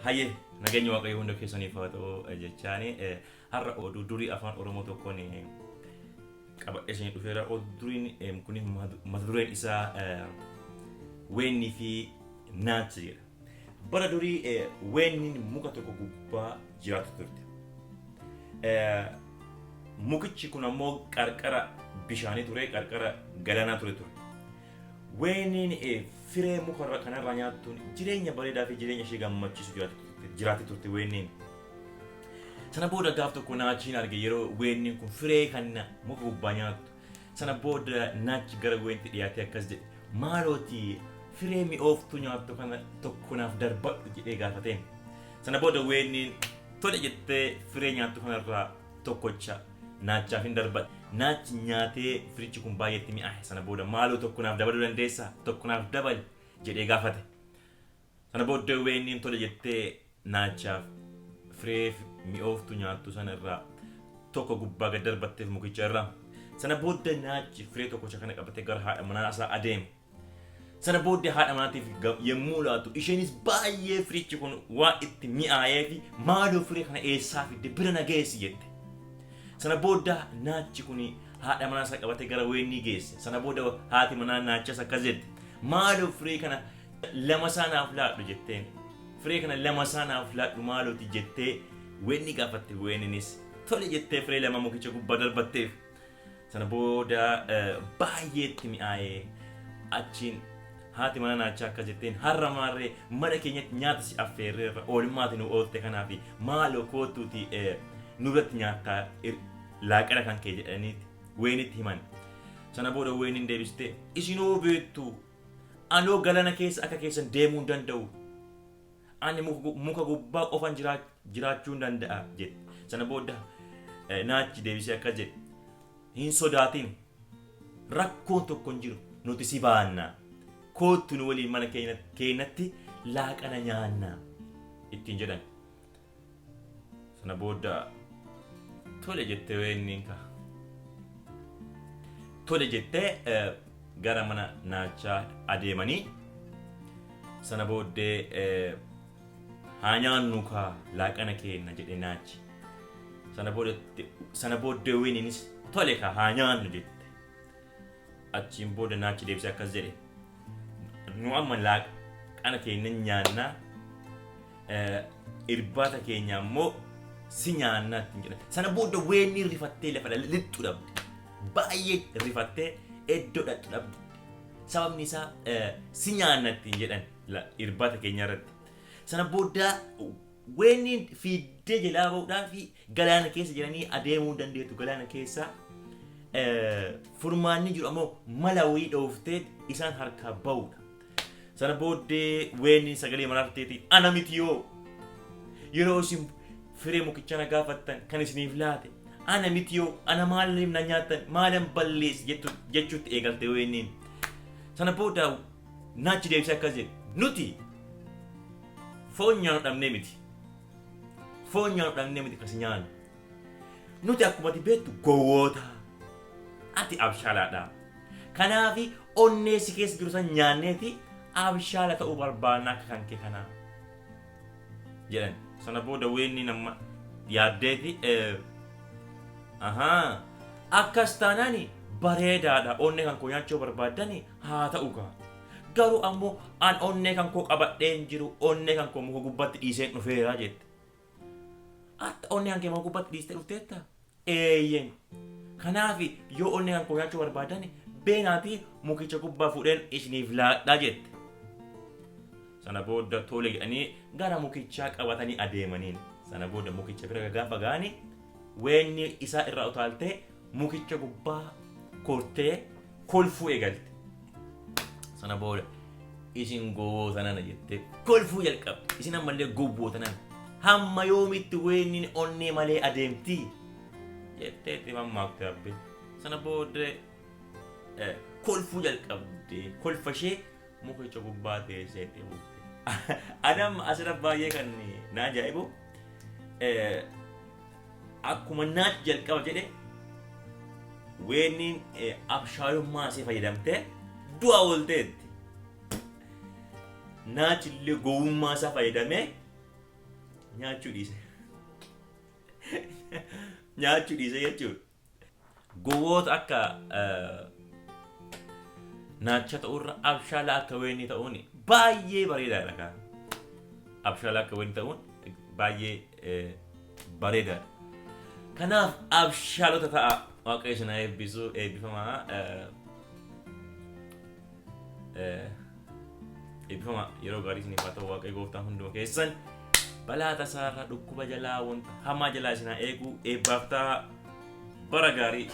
Hayyee nageenya waaqayyo hunda keessaniif haa ta'u jechaani har'a oduu durii afaan oromoo tokkoon qabadhee isin dhufeera. Oduu duriin kunis mata dureen isaa weennii fi naachi jedha. Bara durii weenniin muka tokko gubbaa jiraatu turte. Mukichi kun ammoo qarqara bishaanii ture, qarqara galaanaa ture. Weenniin firee muka kanarraa nyaattuun jireenya bareedaa fi jireenya ishee gammachiisu jiraatti turte weenniin. Sana booda gaaf tokko naachiin arge yeroo weenniin kun firee kan muka gubbaa nyaattu. Sana booda naachi gara weenitti dhiyaatee akkas jedhe, maalooti firee mi'ooftuu nyaattu kana tokko naaf darbadhu jedhee gaafateen. Sana booda weenniin tole jettee firee nyaattu kanarraa tokkocha naachaaf hin darbadhe. Naachi nyaatee firichi kun baay'eetti mi'aahe. Sana booda maaloo tokko naaf dabaluu dandeessaa? Tokko naaf dabali jedhee gaafate. Sana booda weenniin tole jettee naachaaf firee mi'ooftuu nyaattu sanarraa tokko gubbaa gad darbatteef mukicha irraa. Sana booda naachi firee tokkocha kana qabatee gara haadha manaa isaa adeeme. Sana booda haadha manaatiif yemmuu laatu isheenis baay'ee firichi kun waan itti mi'aayee fi maaloo firee kana eessaa fidde bira na geessi jette. Sana booda naachi kun haadha manaa isaa qabatee gara weennii geesse. Sana booda haati manaa naachas akkas jette, maaloo firee kana lama isaanaaf laadhu jetteen. Firee kana lama isaanaaf laadhu maalooti jettee weennii gaafatte. Weenniinis tole jettee firee lama mukicha gubbaa darbatteef. Sana booda baay'eetti mi'aayee achiin haati manaa naachaa akkas jetteen, har'a maarree mana keenyatti nyaata si affeerreerra oolmaati nu oolte kanaafi maaloo kootuuti nurratti nyaattaa laaqana kan kee jedhaniiti weenitti himan. Sana booda weeniin deebistee, isinoo beektu anoo galana keessa akka keessan deemuu hin danda'u. Ani muka gubbaa qofan jiraachuu hin danda'a jette. Sana booda naachi deebisee akkas jedhe, hin sodaatin, rakkoon tokko hin jiru, nuti si baannaa. Koottu nu waliin mana keenyatti laaqana nyaannaa ittiin jedhan. Sana booda tole jettee weenniin ka. Tole jettee gara mana naachaa adeemanii. Sana booddee haa nyaannu kaa laaqana keenna jedhe naachi. Sana booddee weenniinis tole kaa haa nyaannu jette. Achiin booda naachi deebisee akkas jedhe, nu amma laaqana keenya nyaannaa, irbaata keenya ammoo si nyaannaa ittiin jedhan. Sana booda weenniin rifattee lafa lixxu dhabde. Baay'ee rifattee iddoo dhaqxu dhabde. Sababni isaa si nyaanna ittiin jedhan irbaata keenya irratti. Sana booda weenniin fiiddee jalaa ba'uudhaa fi galaana keessa jiranii adeemuu dandeettu. Galaana keessa furmaanni jiru ammoo mala wayii dhooftee isaan harkaa ba'uudha. Sana booddee weenniin sagalee maraarteetiin, ana miti yoo yeroo isin firee mukichaa na gaafattan kan isiniif laate ana miti yoo, ana maaliif na nyaattan, maalan balleessi jechuutti eegalte weenniin. Sana booda naachi deebisee akkas jedhe, nuti foon nyaannu dhabnee miti. Foon nyaannu dhabnee miti kasi nyaannu. Nuti akkuma ati beektu gowwoota. Ati abshaalaadha. Kanaafi onnee si keessa jiru san nyaanneeti abshaala ta'uu barbaanna akka kan kee kanaa jedhan. Sana booda weenniin amma yaaddeeti, akkas taanaani bareedaadha, onnee kan koo nyaachuu barbaaddani haa ta'u kaa. Garuu ammoo an onnee kan koo qabadheen jiru, onnee kan koo muka gubbatti dhiiseen dhufeeraa jette. Atta onnee kan kee muka gubbatti dhiistee dhufteetta? Eeyyen. Kanaafi yoo onnee kan koo nyaachuu barbaaddani beenaatii mukicha gubbaa fuudheen isiniif laadhaa jette. Sana booda tole jedhanii gara mukichaa qabatanii adeemaniin. Sana booda mukicha bira gaafa ga'anii weenni isaa irraa utaaltee mukicha gubbaa kortee kolfuu eegalte. Sana booda isin gowwoota nana jettee kolfuu jalqabde. Isin ammallee gowwoota nana. Hamma yoomitti weenniin onnee malee adeemtii jettee itti mammaakte abbe. Sana booda kolfuu jalqabde. Kolfa ishee mukicha gubbaa teessee buufte. Adam asirra baay'ee kan na ajaa'ibu, akkuma naachi jalqaba jedhe weenniin abshaalummaa isee fayyadamtee du'a oolteetti. Naachi illee gowwummaa isaa fayyadamee nyaachuu dhiise. Nyaachuu dhiise jechuudha. Gowwoota akka naacha ta'urra abshaala akka wayinii ta'uun baay'ee bareedaadha kaa. Abshaala akka wayinii ta'uun baay'ee bareedaadha. Kanaaf abshaalota ta'a waaqayyo isin eebbisu eebbifamaa. Eebbifama yeroo gaarii isiniif haa ta'u waaqayyo gooftaan hunduma keessan balaa tasaarraa dhukkuba jalaa wanta hamaa jalaa isin haa eegu eebbaaf ta'a bara gaarii.